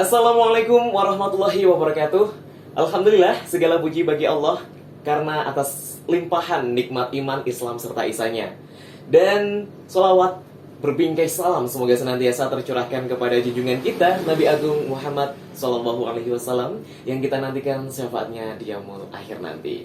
Assalamualaikum warahmatullahi wabarakatuh. Alhamdulillah, segala puji bagi Allah karena atas limpahan nikmat iman, Islam, serta isanya. Dan sholawat berbingkai salam semoga senantiasa tercurahkan kepada junjungan kita Nabi Agung Muhammad Sallallahu Alaihi Wasallam yang kita nantikan syafaatnya di yaumul akhir nanti.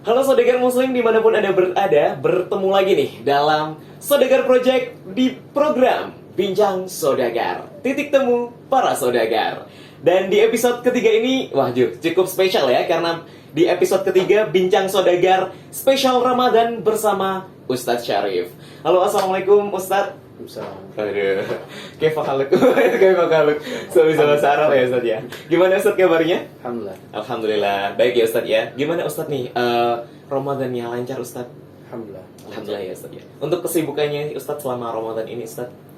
Halo saudagar muslim dimanapun Anda berada, bertemu lagi nih dalam Saudagar Project di program Bincang Saudagar, titik temu para saudagar. Dan di episode ketiga ini, wah cukup spesial ya, karena di episode ketiga Bincang Saudagar spesial Ramadan bersama Ustadz Syarif. Halo, assalamualaikum Ustadz. Aduh, kaifa haluk? Kaifa haluk? Sama bahasa Arab ya Ustadz ya. Gimana Ustadz kabarnya? Alhamdulillah. Alhamdulillah, baik ya Ustadz ya. Gimana Ustadz nih, Ramadannya lancar Ustadz? Alhamdulillah. Alhamdulillah ya Ustadz ya. Untuk kesibukannya Ustadz selama Ramadan ini Ustadz?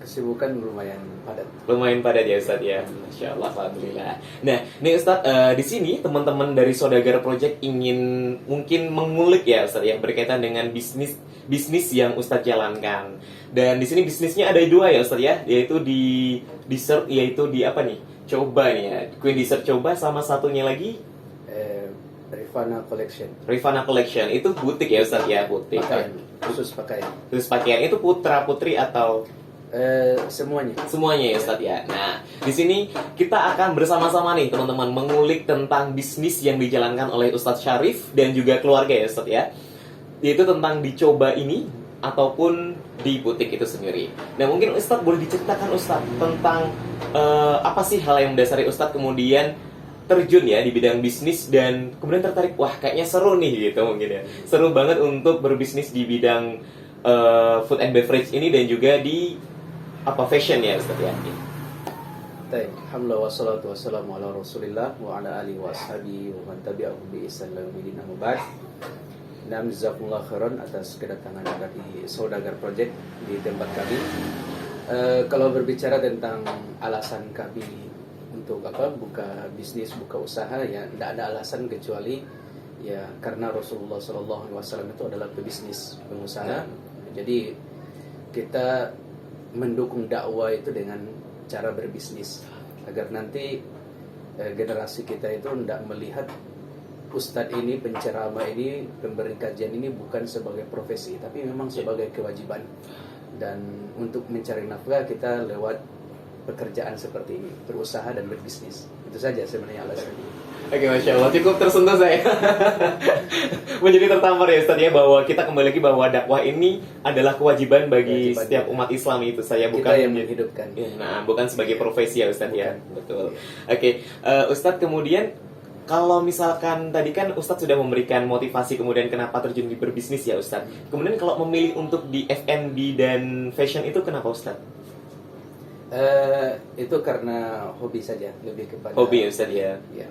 Kesibukan lumayan padat. Lumayan padat ya Ustadz ya. Masya Allah, alhamdulillah. Nah, nih Ustadz, di sini teman-teman dari Saudagar Project ingin mungkin mengulik ya Ustadz ya, berkaitan dengan bisnis yang Ustadz jalankan. Dan di sini bisnisnya ada dua ya Ustadz ya, yaitu di dessert, yaitu di apa nih? Coba nih ya, kue dessert coba, sama satunya lagi Rifana Collection. Rifana Collection. Itu butik ya Ustadz ya, butik. Pakaian, khusus pakaian. Terus pakaian itu putra putri atau Semuanya. semuanya ya Ustadz ya. Nah, di sini kita akan bersama-sama nih teman-teman mengulik tentang bisnis yang dijalankan oleh Ustadz Syarif dan juga keluarga ya Ustadz ya. Yaitu tentang dicoba ini ataupun di butik itu sendiri. Nah, mungkin Ustadz boleh diceritakan Ustadz tentang apa sih hal yang mendasari Ustadz kemudian terjun ya di bidang bisnis dan kemudian tertarik, wah kayaknya seru nih gitu mungkin ya. Seru banget untuk berbisnis di bidang food and beverage ini dan juga di fashion ya Ustaz ya. Baik, alhamdulillah wassalatu wassalamu ala Rasulillah wa ala alihi wa ashabihi wa man tabi'ahum bi ihsan ila yaumil din. Ba'd. Jazakumullah khairan atas kedatangan Anda di Saudagar Project di tempat kami. Kalau berbicara tentang alasan kami untuk buka bisnis, buka usaha, ya tidak ada alasan kecuali ya karena Rasulullah Sallallahu Alaihi Wasallam itu adalah pebisnis, pengusaha. Jadi kita mendukung dakwah itu dengan cara berbisnis agar nanti generasi kita itu tidak melihat ustadz ini, penceramah ini, pemberi kajian ini bukan sebagai profesi, tapi memang sebagai kewajiban. Dan untuk mencari nafkah kita lewat pekerjaan seperti ini, berusaha dan berbisnis. Itu saja sebenarnya alasannya. Oke, Masya Allah, cukup tersentuh saya. Menjadi tertampar ya Ustaz ya, bahwa kita kembali lagi bahwa dakwah ini adalah kewajiban bagi setiap umat Islam itu. Saya bukan kita yang menghidupkan. Nah, bukan sebagai profesi ya Ustaz ya. Bukan. Betul. Oke, Ustaz, kemudian kalau misalkan tadi kan Ustadz sudah memberikan motivasi kemudian kenapa terjun di berbisnis ya Ustadz. Kemudian kalau memilih untuk di F&B dan fashion itu kenapa Ustadz? Itu karena hobi saja, lebih kepada hobi ya Ustadz ya. Ya.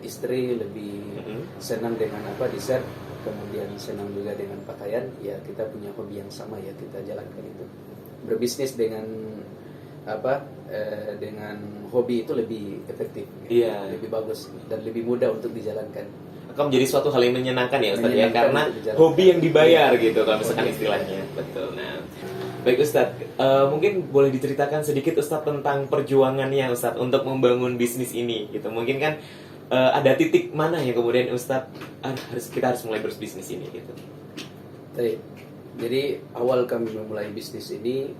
Istri lebih senang dengan dessert, kemudian senang juga dengan pakaian. Ya kita punya hobi yang sama, ya kita jalankan itu. Berbisnis dengan dengan hobi itu lebih efektif, Iya. lebih bagus dan lebih mudah untuk dijalankan. Akan menjadi suatu hal yang menyenangkan ya Ustadz ya, Menyenangkan karena untuk dijalankan. hobi yang dibayar gitu kalau misalkan istilahnya. Betul. Nah, baik Ustadz, mungkin boleh diceritakan sedikit Ustadz tentang perjuangannya Ustadz untuk membangun bisnis ini gitu. Mungkin kan ada titik mana ya kemudian Ustadz kita harus mulai berbisnis ini gitu. Baik. Jadi awal kami memulai bisnis ini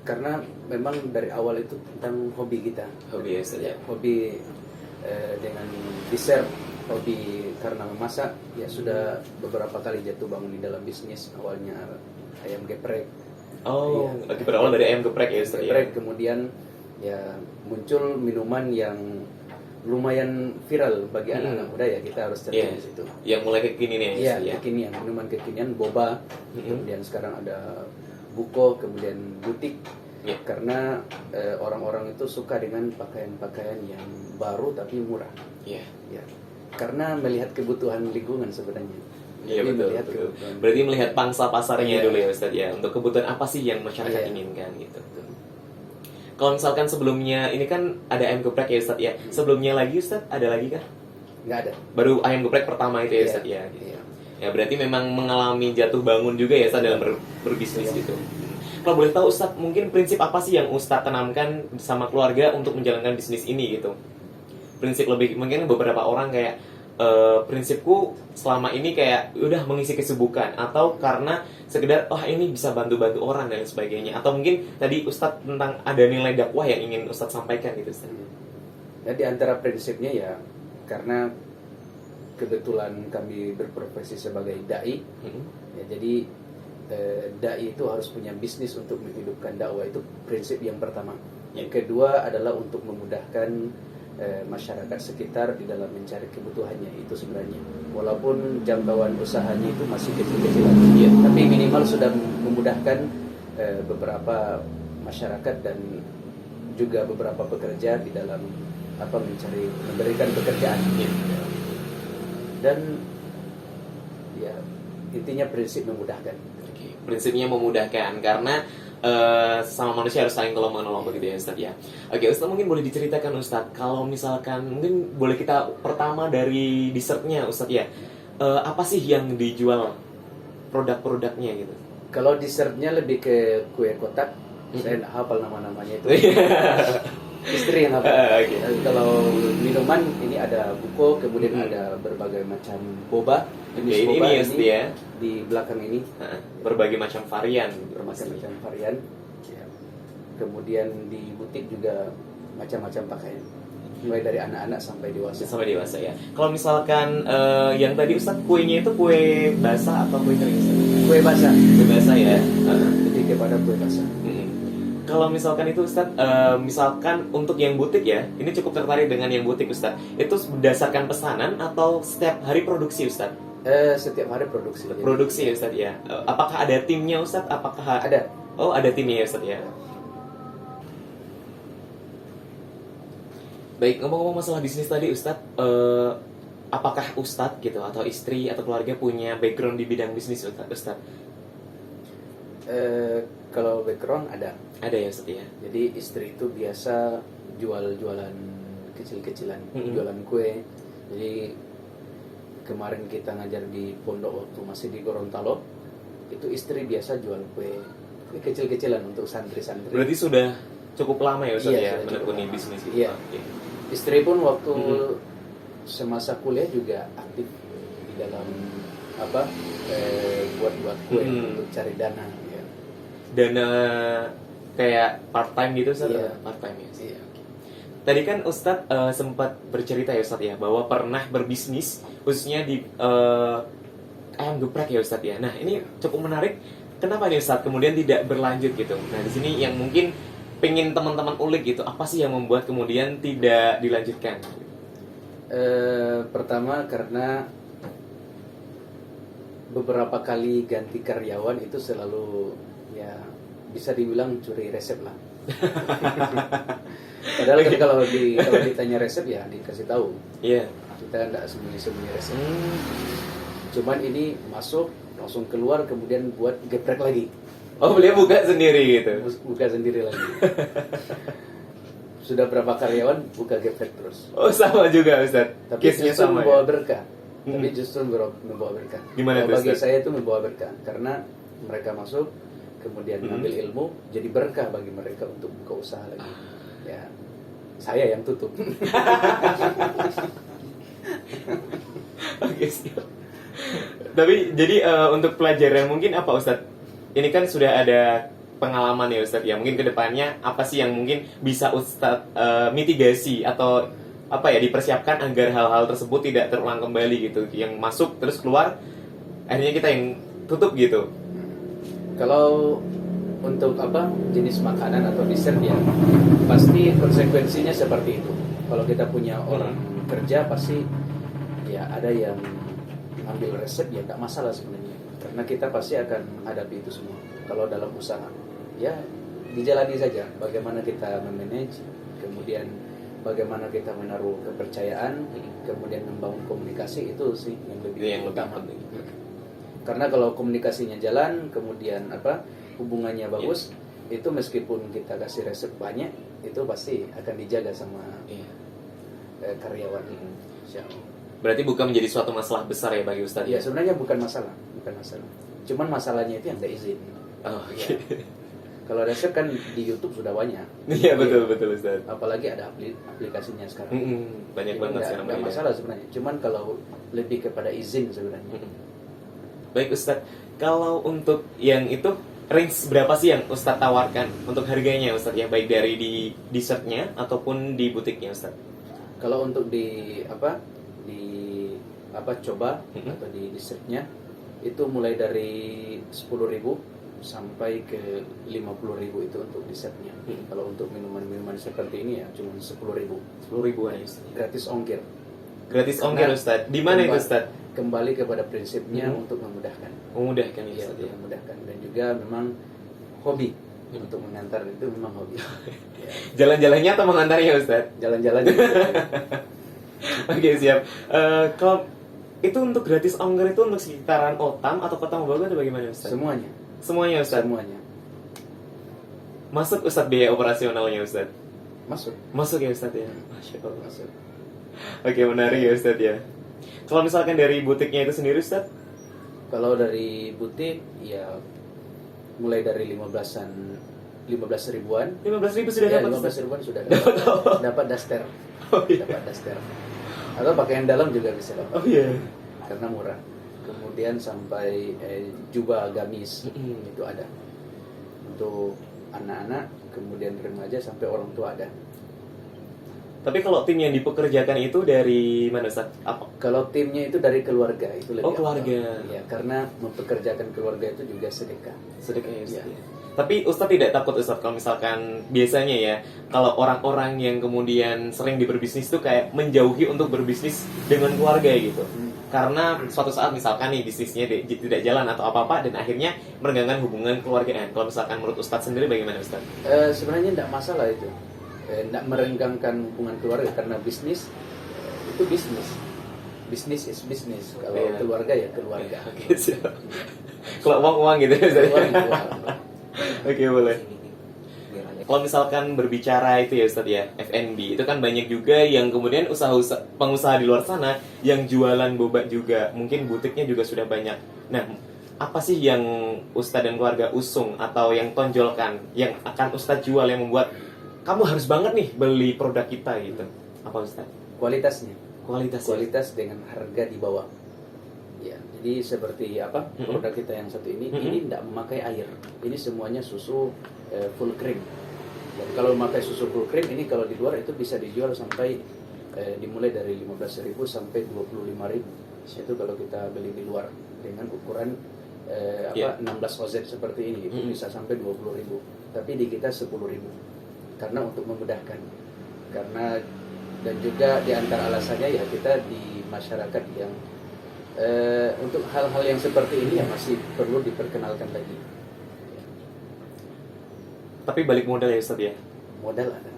karena memang dari awal itu tentang hobi kita. Hobi ya Ustadz ya. Hobi dengan dessert, hobi karena memasak. Ya sudah beberapa kali jatuh bangun di dalam bisnis. Awalnya ayam geprek. Oh, Ya, lagi berawal dari ayam geprek ya Ustadz ya. geprek, kemudian ya muncul minuman yang lumayan viral bagi anak-anak muda, ya kita harus cari di situ. Yang mulai kekinian ya Iya, Ustadz ya. kekinian, minuman kekinian, boba. Kemudian sekarang ada buko, kemudian butik. Ya. Karena orang-orang itu suka dengan pakaian-pakaian yang baru tapi murah. Iya. Ya. Karena melihat kebutuhan lingkungan sebenarnya. Iya, Jadi betul, melihat betul. kebutuhan. Berarti melihat pangsa pasarnya Iya. dulu ya Ustadz ya. Untuk kebutuhan apa sih yang masyarakat Iya. inginkan gitu. Kalau misalkan sebelumnya ini kan ada ayam geprek ya Ustadz ya. Sebelumnya lagi Ustadz ada lagi kah? Nggak ada. Baru ayam geprek pertama itu ya Ustadz ya. Iya. Ya berarti memang mengalami jatuh bangun juga ya Ustadz dalam berbisnis gitu. Kalau boleh tahu Ustadz, mungkin prinsip apa sih yang Ustadz tanamkan sama keluarga untuk menjalankan bisnis ini gitu? Prinsip lebih, mungkin beberapa orang kayak prinsipku selama ini kayak udah mengisi kesibukan, atau karena sekedar ini bisa bantu-bantu orang dan lain sebagainya, atau mungkin tadi Ustadz tentang ada nilai dakwah yang ingin Ustadz sampaikan gitu Ustadz. Nah, di antara prinsipnya ya karena kebetulan kami berprofesi sebagai dai, ya jadi dai itu harus punya bisnis untuk menghidupkan dakwah, itu prinsip yang pertama. Yang kedua adalah untuk memudahkan masyarakat sekitar di dalam mencari kebutuhannya itu sebenarnya, walaupun jangkauan usahanya itu masih kecil-kecilan, tapi minimal sudah memudahkan beberapa masyarakat dan juga beberapa pekerja di dalam memberikan pekerjaan. Dan ya intinya prinsip memudahkan. Prinsipnya memudahkan karena sama manusia harus saling tolong menolong begitu ya Ustadz ya. Oke Ustadz, mungkin boleh diceritakan Ustadz, kalau misalkan mungkin boleh kita pertama dari dessertnya Ustadz ya, apa sih yang dijual produk-produknya gitu? Kalau dessertnya lebih ke kue kotak, saya nggak hafal nama-namanya itu. Istri yang hafal. Kalau minuman ini ada buko, kemudian ada berbagai macam boba. Jenis boba ini ya di belakang ini berbagai macam varian, bermacam-macam varian. Ya. Kemudian di butik juga macam-macam pakaian, mulai dari anak-anak sampai dewasa. Sampai dewasa ya. Kalau misalkan yang tadi Ustadz, kuenya itu kue basah atau kue kering Ustadz? Kue basah. Kue basah ya. Lebih kepada kue basah. Kalau misalkan itu Ustadz, misalkan untuk yang butik ya, ini cukup tertarik dengan yang butik Ustadz. Itu berdasarkan pesanan atau setiap hari produksi Ustadz? Setiap hari produksi. Produksi ya Ustadz ya. Apakah ada timnya Ustadz? Apakah ada? Oh, ada timnya ya Ustadz ya. Baik, ngomong-ngomong masalah bisnis tadi Ustadz, apakah Ustadz gitu atau istri atau keluarga punya background di bidang bisnis Ustadz? Kalau background ada. Ada ya Ustadz ya. Jadi istri itu biasa jualan kecil-kecilan, jualan kue. Jadi kemarin kita ngajar di pondok waktu masih di Gorontalo, itu istri biasa jual kue kecil-kecilan untuk santri-santri. Berarti sudah cukup lama ya Ustadz ya menekuni bisnis itu. Iya. Istri pun waktu semasa kuliah juga aktif di dalam buat kue untuk cari dana. Ya. Dana kayak part time gitu Ustadz? Iya. Part time ya. Iya. Tadi kan Ustadz sempat bercerita ya Ustadz ya, bahwa pernah berbisnis khususnya di ayam geprek ya Ustadz ya. Nah ini cukup menarik. Kenapa nih Ustadz kemudian tidak berlanjut gitu? Nah di sini yang mungkin pengen teman-teman ulik gitu, apa sih yang membuat kemudian tidak dilanjutkan? Pertama karena beberapa kali ganti karyawan itu selalu ya bisa dibilang curi resep lah. Padahal kan kalau ditanya resep ya dikasih tahu. Iya. Kita nggak sembunyi-sembunyi resep. Cuman ini masuk langsung keluar kemudian buat geprek lagi. Oh beliau buka sendiri gitu? Buka sendiri lagi. Sudah berapa karyawan buka geprek terus. Oh sama juga Ustadz. Tapi justru sama membawa ya? berkah. Tapi justru membawa berkah. Gimana tuh, bagi Ustadz? saya itu membawa berkah karena mereka masuk kemudian ngambil ilmu, jadi berkah bagi mereka untuk buka usaha lagi. Ya, saya yang tutup. Oke, siap. Tapi jadi untuk pelajaran mungkin apa Ustadz? Ini kan sudah ada pengalaman ya Ustadz ya. Mungkin kedepannya apa sih yang mungkin bisa Ustadz mitigasi atau apa ya dipersiapkan agar hal-hal tersebut tidak terulang kembali gitu. Yang masuk terus keluar, akhirnya kita yang tutup gitu. Kalau untuk jenis makanan atau dessert ya pasti konsekuensinya seperti itu. Kalau kita punya orang kerja pasti ya ada yang ambil resep ya nggak masalah sebenarnya, karena kita pasti akan hadapi itu semua. Kalau dalam usaha ya dijalani saja bagaimana kita memanage, kemudian bagaimana kita menaruh kepercayaan, kemudian membangun komunikasi, itu sih yang lebih utama. Karena kalau komunikasinya jalan, kemudian hubungannya bagus, itu meskipun kita kasih resep banyak, itu pasti akan dijaga sama karyawan. Berarti bukan menjadi suatu masalah besar ya bagi Ustadz? Ya sebenarnya bukan masalah. Cuman masalahnya itu yang nggak izin. Oh, okay. Kalau resep kan di YouTube sudah banyak. Iya, betul Ustaz. Apalagi ada aplikasinya sekarang. Banyak Jadi banget nggak- sekarang. nggak Bang. masalah sebenarnya. Cuman kalau lebih kepada izin sebenarnya. Baik Ustadz, kalau untuk yang itu range berapa sih yang Ustadz tawarkan untuk harganya Ustadz ya, baik dari di dessertnya ataupun di butiknya Ustadz? Kalau untuk coba Mhm. atau di dessertnya itu mulai dari 10.000 sampai ke 50.000 itu untuk dessertnya. Kalau untuk minuman-minuman seperti ini ya cuma 10.000. 10.000-an ya Ustadz. Gratis ongkir. Gratis Karena ongkir Ustadz. Di mana itu Ustadz? Kembali kepada prinsipnya Mhm. untuk memudahkan. Memudahkan ya Iya, Ustadz untuk ya. memudahkan dan juga memang hobi. Untuk mengantar itu memang hobi. Ya. Jalan-jalannya atau mengantarnya Ustadz? Jalan-jalan. Oke siap. Kalau itu untuk gratis ongkir itu untuk sekitaran Otam atau Kota Mobagu atau bagaimana Ustadz? Semuanya. Semuanya Ustadz? Semuanya. Masuk Ustadz biaya operasionalnya Ustadz? Masuk. Masuk ya Ustadz ya? Masya Allah. Masuk. Oke, menarik ya Ustadz ya. Kalau misalkan dari butiknya itu sendiri Ustadz? Kalau dari butik ya mulai dari 15 ribuan. 15.000 sudah Ya, dapat 15 Ustadz? ribuan sudah Dapat dapat. apa? Dapat daster. Oh iya. Dapat daster. Atau pakaian dalam juga bisa dapat. Oh iya. Karena murah. Kemudian sampai jubah gamis Mm-mm. itu ada. Untuk anak-anak, kemudian remaja sampai orang tua ada. Tapi kalau tim yang dipekerjakan itu dari mana Ustadz? Apa? Kalau timnya itu dari keluarga itu lebih Oh, keluarga. afdal. Ya, karena mempekerjakan keluarga itu juga sedekah. Sedekah ya Ustadz Iya. ya. Tapi Ustadz tidak takut Ustadz kalau misalkan biasanya ya, kalau orang-orang yang kemudian sering di berbisnis itu kayak menjauhi untuk berbisnis dengan keluarga gitu. Karena suatu saat misalkan nih bisnisnya tidak jalan atau apa-apa dan akhirnya merenggangkan hubungan keluargaan. Kalau misalkan menurut Ustadz sendiri bagaimana Ustadz? Sebenarnya tidak masalah itu, tidak merenggangkan hubungan keluarga karena bisnis itu bisnis, bisnis is bisnis. Kalau Iya. keluarga ya keluarga. Oke siap. Kalau uang gitu ya Ustadz? Uang. Oke boleh. Kalau misalkan berbicara itu ya Ustadz ya, F&B itu kan banyak juga yang kemudian pengusaha di luar sana yang jualan boba juga, mungkin butiknya juga sudah banyak. Nah, apa sih yang Ustadz dan keluarga usung atau yang tonjolkan, yang akan Ustadz jual yang membuat kamu harus banget nih beli produk kita gitu? Apa Ustadz? Kualitasnya, Kualitas. kualitas dengan harga di bawah. Ya, jadi seperti apa Mm-mm. produk kita yang satu ini, Mm-mm. ini tidak memakai air. Ini semuanya susu full cream. Dan kalau memakai susu full cream ini kalau di luar itu bisa dijual sampai dimulai dari 15.000 sampai 25.000. Itu kalau kita beli di luar dengan ukuran Yeah. 16 oz seperti ini itu Mm-mm. bisa sampai 20.000. Tapi di kita 10.000. Karena untuk memudahkan. Karena dan juga di antara alasannya ya kita di masyarakat yang untuk hal-hal yang seperti ini ya masih perlu diperkenalkan lagi. Tapi balik modal ya Ustadz ya? Modal ada.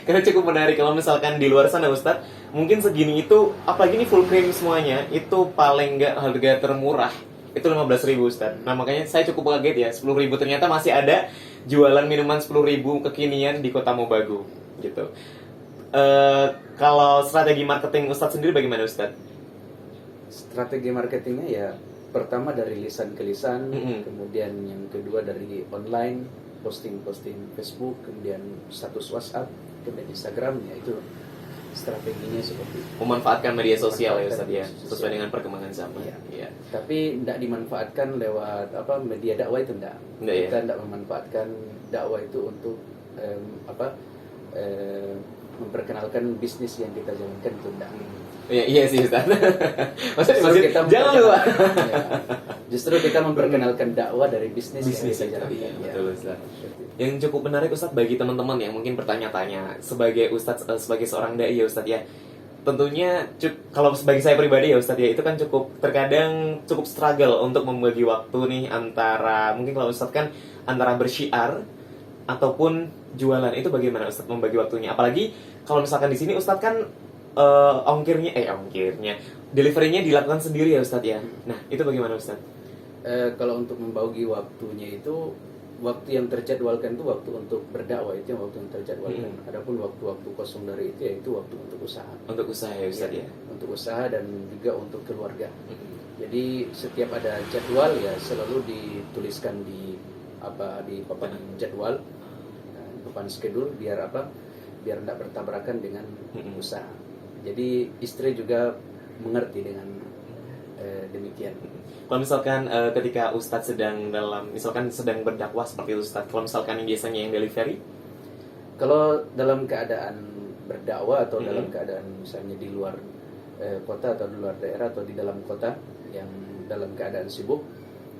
Karena cukup menarik kalau misalkan di luar sana Ustadz, mungkin segini itu, apalagi ini full cream semuanya, itu paling nggak harga termurah itu 15.000 Ustadz. Nah makanya saya cukup kaget ya, 10.000 ternyata masih ada jualan minuman 10.000 kekinian di Kota Mobagu gitu. Kalau strategi marketing Ustadz sendiri bagaimana Ustadz? Strategi marketingnya ya pertama dari lisan ke lisan, Mm-mm. kemudian yang kedua dari online, posting-posting Facebook, kemudian status WhatsApp, kemudian Instagram, ya itu strateginya seperti itu. Memanfaatkan media sosial ya Memanfaatkan Ustadz ya, media sosial. sesuai dengan perkembangan zaman. Iya. Iya. Tapi tidak dimanfaatkan lewat media dakwah itu tidak. Nggak, ya? Kita tidak memanfaatkan dakwah itu untuk memperkenalkan bisnis yang kita jalankan itu tidak. Iya sih Ustadz. Justru kita jangan lupa. Ya, justru kita memperkenalkan dakwah dari bisnis yang Bisnis kita itu, jalankan. iya, Ya. betul, Ustaz. Yang cukup menarik Ustadz bagi teman-teman yang mungkin bertanya-tanya sebagai Ustadz, sebagai seorang dai ya Ustadz ya, tentunya kalau bagi saya pribadi ya Ustadz ya, itu kan terkadang cukup struggle untuk membagi waktu nih antara, mungkin kalau Ustadz kan antara bersyiar ataupun jualan, itu bagaimana Ustadz membagi waktunya? Apalagi kalau misalkan di sini Ustadz kan ongkirnya deliverynya dilakukan sendiri ya Ustadz ya. Nah itu bagaimana Ustadz? Kalau untuk membagi waktunya itu waktu yang terjadwalkan itu waktu untuk berdakwah, itu yang waktu yang terjadwalkan. Adapun waktu-waktu kosong dari itu ya itu waktu untuk usaha. Untuk usaha ya Ustadz ya. Untuk usaha dan juga untuk keluarga. Jadi setiap ada jadwal ya selalu dituliskan di di papan jadwal, papan schedule biar biar tidak bertabrakan dengan usaha. Jadi istri juga mengerti dengan demikian. Kalau misalkan ketika Ustadz sedang berdakwah seperti itu Ustadz, kalau misalkan yang biasanya yang delivery? Kalau dalam keadaan berdakwah atau dalam keadaan misalnya di luar kota atau di luar daerah atau di dalam kota yang dalam keadaan sibuk,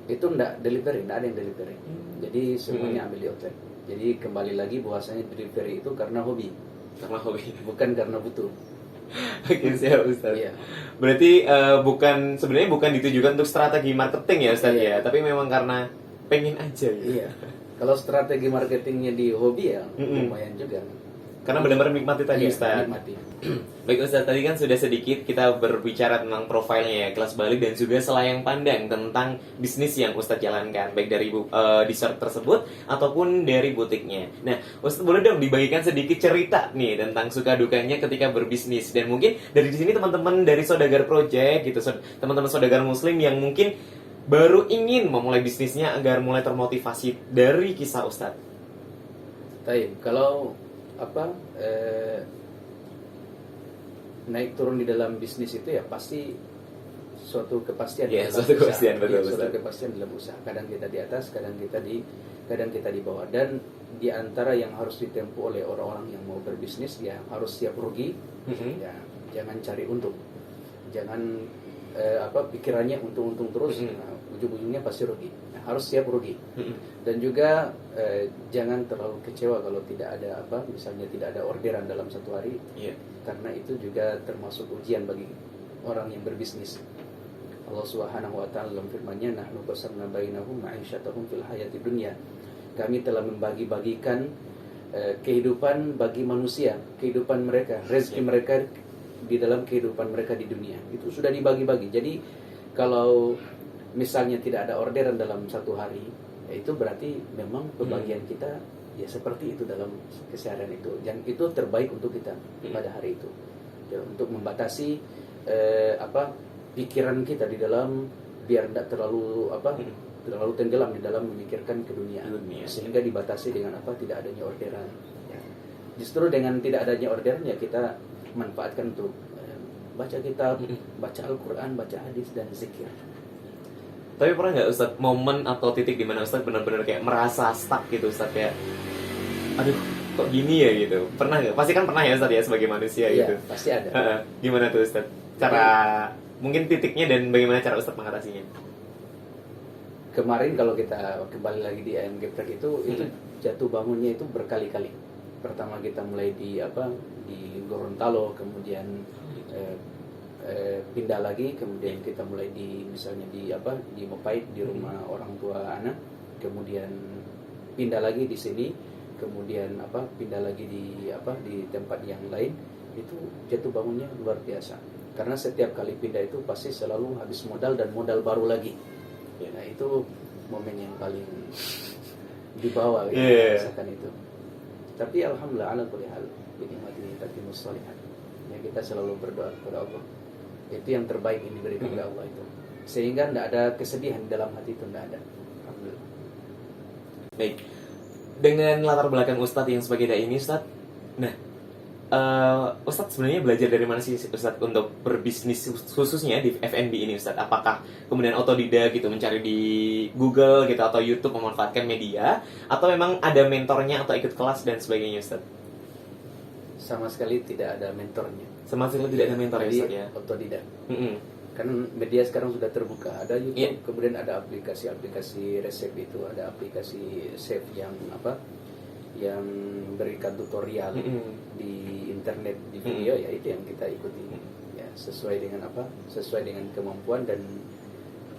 itu enggak ada yang delivery. Jadi semuanya ambil di outlet. Jadi kembali lagi bahwasanya delivery itu karena hobi. Karena hobi. Bukan karena butuh. Oke, siap Ustadz. Iya. Berarti sebenarnya bukan ditujukan untuk strategi marketing ya Ustadz ya, tapi memang karena pengen aja gitu. Iya. Kalau strategi marketingnya di hobi ya lumayan juga. Karena benar-benar menikmati tadi Ustadz. Menikmati. Baik Ustadz, tadi kan sudah sedikit kita berbicara tentang profilnya ya, kelas balik dan juga selayang pandang tentang bisnis yang Ustadz jalankan, baik dari dessert tersebut ataupun dari butiknya. Nah, Ustadz boleh dong dibagikan sedikit cerita nih tentang suka dukanya ketika berbisnis, dan mungkin dari di sini teman-teman dari Saudagar Project gitu, teman-teman Saudagar Muslim yang mungkin baru ingin memulai bisnisnya agar mulai termotivasi dari kisah Ustadz. Baik, kalau naik turun di dalam bisnis itu ya pasti suatu kepastian. Ya, suatu kepastian, betul. Suatu kepastian dalam usaha. Kadang kita di atas, kadang kita di bawah. Dan di antara yang harus ditempuh oleh orang-orang yang mau berbisnis, ya harus siap rugi. Ya, jangan cari untung. Jangan pikirannya untung-untung terus. Nah, ujung-ujungnya pasti rugi. Nah, harus siap rugi. Dan juga jangan terlalu kecewa kalau tidak ada misalnya tidak ada orderan dalam satu hari. Karena itu juga termasuk ujian bagi orang yang berbisnis. Allah Subhanahu wa taala dalam firman-Nya, "Nahnu qasamna bainahum ma'isyatahum fil hayati dunya." Kami telah membagi-bagikan kehidupan bagi manusia, kehidupan mereka, rezeki mereka di dalam kehidupan mereka di dunia. Itu sudah dibagi-bagi. Jadi kalau misalnya tidak ada orderan dalam satu hari, ya itu berarti memang pembagian kita ya seperti itu dalam keseharian itu. Yang itu terbaik untuk kita pada hari itu. Ya, untuk membatasi pikiran kita di dalam biar tidak terlalu tenggelam di dalam memikirkan ke dunia. Sehingga dibatasi dengan tidak adanya orderan. Ya. Justru dengan tidak adanya orderan ya kita manfaatkan untuk baca kitab, baca Al-Quran, baca hadis dan zikir. Tapi pernah nggak Ustadz momen atau titik di mana Ustadz benar-benar kayak merasa stuck gitu Ustadz, kayak aduh kok gini ya gitu? Pernah nggak? Pasti kan pernah ya Ustadz ya sebagai manusia gitu. Iya, pasti ada. Gimana tuh Ustadz? Mungkin titiknya dan bagaimana cara Ustadz mengatasinya? Kemarin kalau kita kembali lagi di ayam geprek itu jatuh bangunnya itu berkali-kali. Pertama kita mulai di Gorontalo, kemudian pindah lagi, kemudian kita mulai misalnya di Mopait di rumah orang tua anak, kemudian pindah lagi di sini, kemudian pindah lagi di tempat yang lain. Itu jatuh bangunnya luar biasa karena setiap kali pindah itu pasti selalu habis modal dan modal baru lagi. Nah itu momen yang paling dibawa rasakan itu. Tapi alhamdulillah ala kulli hal bi nikmatihi tatimmus shalihat. Ya kita selalu berdoa kepada Allah. Itu yang terbaik ini dari kepada Allah itu. Sehingga tidak ada kesedihan dalam hati itu, tidak ada. Alhamdulillah. Baik. Dengan latar belakang Ustadz yang sebagai dai ini Ustadz, nah Ustadz sebenarnya belajar dari mana sih Ustadz untuk berbisnis khususnya di F&B ini Ustadz? Apakah kemudian otodidak gitu mencari di Google gitu atau YouTube memanfaatkan media, atau memang ada mentornya atau ikut kelas dan sebagainya Ustadz? Sama sekali tidak ada mentornya. Sama sekali tidak ada mentor ya Ustadz ya? Otodidak. Kan media sekarang sudah terbuka, ada YouTube, kemudian ada aplikasi-aplikasi resep itu, ada aplikasi chef yang berikan tutorial di internet, di video, ya itu yang kita ikuti. Ya, sesuai dengan kemampuan dan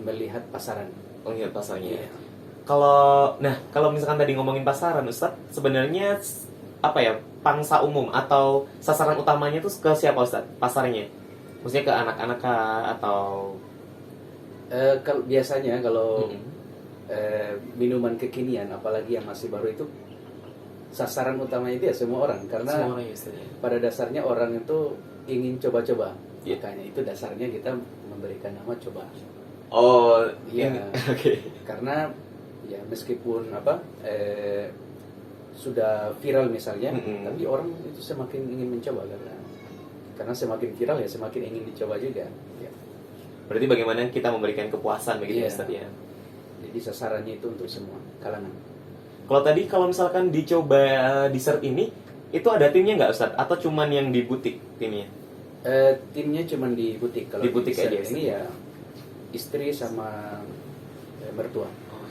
melihat pasaran. Melihat pasarnya. Ya. Kalau misalkan tadi ngomongin pasaran Ustadz, sebenarnya pangsa umum atau sasaran utamanya tuh ke siapa Ustadz pasarnya? Maksudnya ke anak-anak atau biasanya kalau minuman kekinian apalagi yang masih baru itu sasaran utamanya itu ya semua orang, karena semua orang ya, pada dasarnya orang itu ingin coba-coba. Yeah. Makanya itu dasarnya kita memberikan nama coba. Oh iya. Oke. Karena Ya, meskipun sudah viral misalnya, tapi orang itu semakin ingin mencoba karena semakin viral ya semakin ingin dicoba juga. Ya. Berarti bagaimana kita memberikan kepuasan begitu Iya. ya Ustaz ya. Jadi sasarannya itu untuk semua kalangan. Kalau misalkan dicoba dessert ini, itu ada timnya nggak Ustaz? Atau cuman yang di butik timnya? Timnya cuma di butik. Kalau Di butik dessert aja, ini ya istri sama mertua. Oh,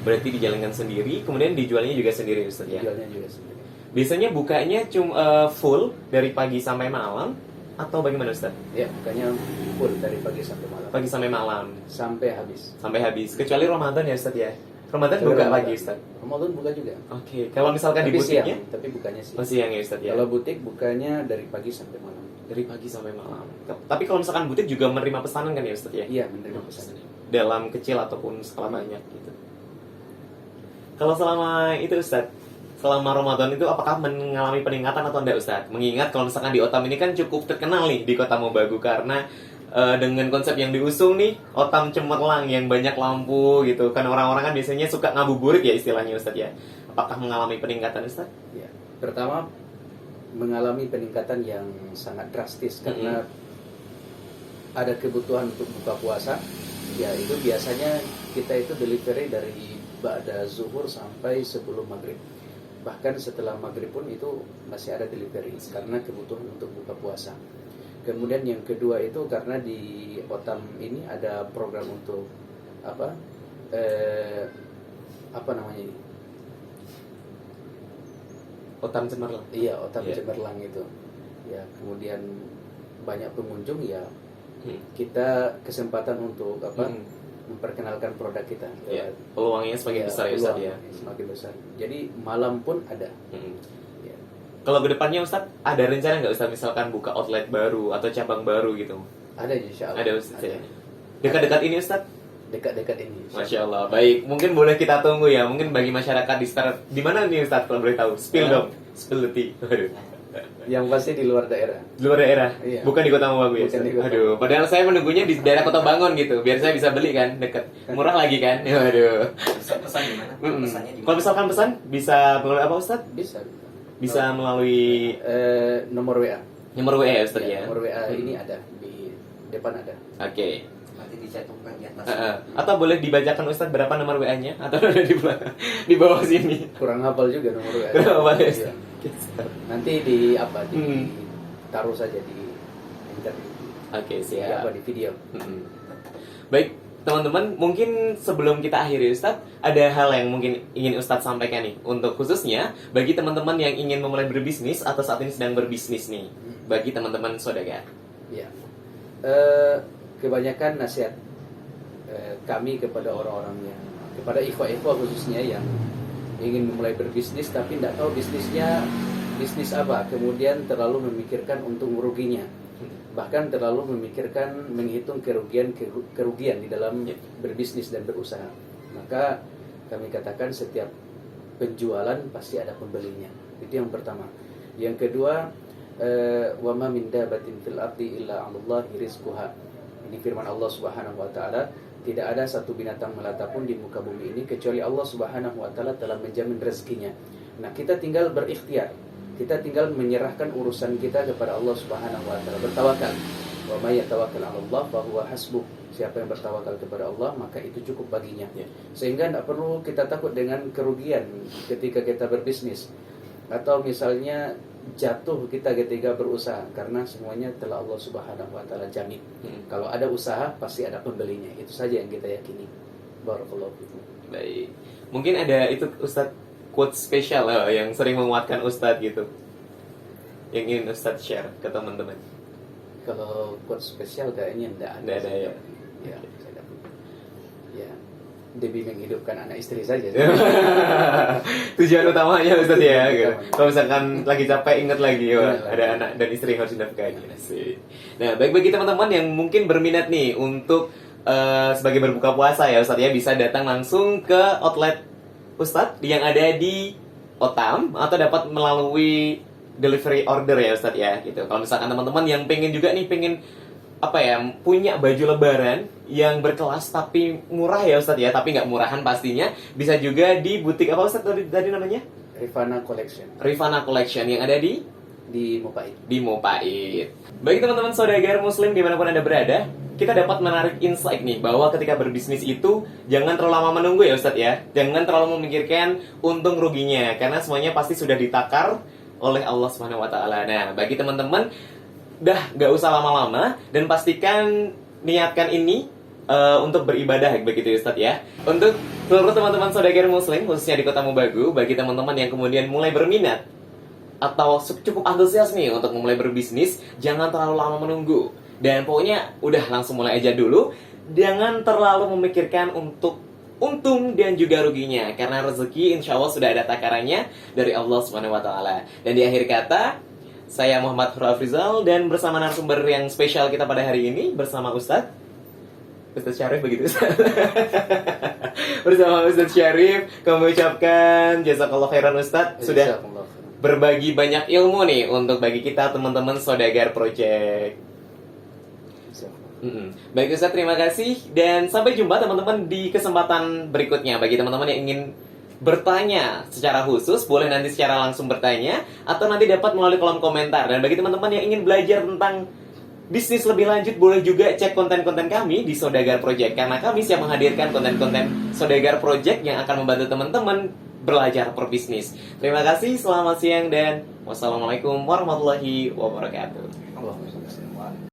berarti dijalankan sendiri, kemudian dijualnya juga sendiri Ustaz ya. Jualnya juga sendiri. Biasanya bukanya cuma full dari pagi sampai malam atau bagaimana Ustaz? Ya, bukannya full dari pagi sampai malam. Pagi sampai malam Sampai habis. sampai habis. Kecuali Ramadan ya Ustaz ya. Ramadan Kecuali buka Ramadan. pagi Ustaz. Ramadan buka juga. Oke, kalau misalkan di Tapi butiknya siang, tapi bukannya sih. siang ya Ustaz ya. Kalau butik bukanya dari pagi sampai malam. Dari pagi sampai malam. Tapi kalau misalkan butik juga menerima pesanan kan ya Ustaz ya? Iya, menerima pesanan. Dalam kecil ataupun skala banyak gitu. Kalau selama itu Ustaz, selama Ramadan itu apakah mengalami peningkatan atau enggak Ustaz? Mengingat kalau misalkan di Otam ini kan cukup terkenal nih di Kota Mobagu karena dengan konsep yang diusung nih, Otam Cemerlang yang banyak lampu gitu. Kan orang-orang kan biasanya suka ngabuburit ya istilahnya Ustaz ya. Apakah mengalami peningkatan Ustaz? Ya. Pertama mengalami peningkatan yang sangat drastis karena ada kebutuhan untuk buka puasa. Ya, itu biasanya kita itu delivery dari ba'da zuhur sampai sebelum maghrib. Bahkan setelah maghrib pun itu masih ada delivery karena kebutuhan untuk buka puasa. Kemudian yang kedua itu karena di Otam ini ada program untuk apa namanya ini? Otam Cemerlang. Iya, Otam Iya. Cemerlang itu. Ya, kemudian banyak pengunjung ya. Kita kesempatan untuk memperkenalkan produk kita. Ya, peluangnya semakin besar ya Ustaz ya. Semakin besar. Jadi malam pun ada. Ya. Kalau kedepannya Ustaz, ada rencana nggak Ustaz misalkan buka outlet baru atau cabang baru gitu? Ada insya Allah. Ada Ustaz ya. Dekat-dekat ini Ustaz? Dekat-dekat ini. Masya Allah. Baik, mungkin boleh kita tunggu ya. Mungkin bagi masyarakat di sekitar di mana nih Ustaz kalau boleh tahu? Spill dong. Spill the tea. Waduh. Yang pasti di luar daerah. Di luar daerah? Iya. Bukan di Kota Mobagu ya? Bukan Ustaz? di Kota Aduh, padahal saya menunggunya di daerah Kota Bangun gitu. Biar saya bisa beli kan, dekat. Murah lagi kan? Waduh. Bisa pesan di mana? Pesannya di Kalau mana? misalkan pesan, bisa melalui apa Ustaz? Bisa. Bisa melalui Nomor WA. nomor WA ya Ustaz ya? Nomor WA ini ada di depan ada. Oke. Nanti dicantumkan di atas. Atau boleh dibacakan Ustaz berapa nomor WA-nya? Atau ada di belakang, di bawah sini? Kurang hafal juga nomor WA. Kurang hafal ya, Iya. Ustaz? Nanti taruh saja di internet. Oke, Di siap. di video. Baik, teman-teman, mungkin sebelum kita akhiri Ustadz, ada hal yang mungkin ingin Ustadz sampaikan nih, untuk khususnya bagi teman-teman yang ingin memulai berbisnis atau saat ini sedang berbisnis nih, bagi teman-teman saudagar. Ya. Kebanyakan nasihat kami kepada orang-orang kepada ikhwah-ikhwah khususnya yang ingin memulai berbisnis tapi tidak tahu bisnisnya bisnis apa, kemudian terlalu memikirkan untung ruginya, bahkan terlalu memikirkan menghitung kerugian di dalam berbisnis dan berusaha. Maka kami katakan setiap penjualan pasti ada pembelinya. Itu yang pertama. Yang kedua, wa ma min dabatin fil ardi illa 'alallahi rizquha. Ini firman Allah Subhanahu wa taala, tidak ada satu binatang melata pun di muka bumi ini kecuali Allah Subhanahu wa taala telah menjamin rezekinya. Nah, kita tinggal berikhtiar. Kita tinggal menyerahkan urusan kita kepada Allah Subhanahu wa taala, bertawakal. Wa may yatawakkal 'ala Allah fa huwa hasbuh. Siapa yang bertawakal kepada Allah, maka itu cukup baginya. Sehingga tidak perlu kita takut dengan kerugian ketika kita berbisnis, atau misalnya jatuh kita ketika berusaha, karena semuanya telah Allah Subhanahu wa taala jamin. Kalau ada usaha pasti ada pembelinya. Itu saja yang kita yakini. Barakallahu fikum. Baik, mungkin ada itu Ustadz quote spesial yang sering menguatkan Ustadz gitu, yang ingin Ustadz share ke teman-teman. Kalau quote spesial kayaknya tidak ada. Nggak ada ya. Ya, saya tidak punya. Ya, demi menghidupkan anak istri saja. Tujuan utamanya Ustadz ya gitu. Utamanya. Kalau misalkan lagi capek ingat lagi wah, Iya. ada anak dan istri yang harus dinafkahi. Asik. Nah, baik bagi teman-teman yang mungkin berminat nih untuk sebagai berbuka puasa ya Ustadz ya, bisa datang langsung ke outlet Ustadz yang ada di Otam, atau dapat melalui delivery order ya Ustadz ya gitu. Kalau misalkan teman-teman yang pengen juga nih, pengen apa ya, punya baju lebaran yang berkelas tapi murah ya Ustadz ya, tapi nggak murahan pastinya. Bisa juga di butik apa Ustadz tadi namanya? Rifana Collection Rifana Collection yang ada di Mopait. Mopait. Bagi teman-teman saudagar muslim dimanapun Anda berada, kita dapat menarik insight nih bahwa ketika berbisnis itu jangan terlalu lama menunggu ya Ustadz ya. Jangan terlalu memikirkan untung ruginya, karena semuanya pasti sudah ditakar oleh Allah Subhanahu wa taala. Nah, bagi teman-teman dah gak usah lama-lama dan pastikan niatkan ini untuk beribadah begitu ya Ustadz ya. Untuk seluruh teman-teman saudagar muslim khususnya di Kota Mobagu, bagi teman-teman yang kemudian mulai berminat atau cukup antusias nih untuk memulai berbisnis, jangan terlalu lama menunggu. Dan pokoknya udah langsung mulai aja dulu. Jangan terlalu memikirkan untuk untung dan juga ruginya, karena rezeki insya Allah sudah ada takarannya dari Allah Subhanahu wa taala. Dan di akhir kata, saya Muhammad Hurul Afrizal dan bersama narasumber yang spesial kita pada hari ini bersama Ustadz Syarif begitu Ustadz. Bersama Ustadz Syarif kami ucapkan jazakallah khairan Ustadz sudah Jazakallah khairan. berbagi banyak ilmu nih untuk bagi kita teman-teman Saudagar Project. Baik Ustadz, terima kasih dan sampai jumpa teman-teman di kesempatan berikutnya. Bagi teman-teman yang ingin bertanya secara khusus, boleh nanti secara langsung bertanya atau nanti dapat melalui kolom komentar. Dan bagi teman-teman yang ingin belajar tentang bisnis lebih lanjut, boleh juga cek konten-konten kami di Saudagar Project, karena kami siap menghadirkan konten-konten Saudagar Project yang akan membantu teman-teman belajar berbisnis. Terima kasih, selamat siang dan wassalamualaikum warahmatullahi wabarakatuh. Allahumma shalli ala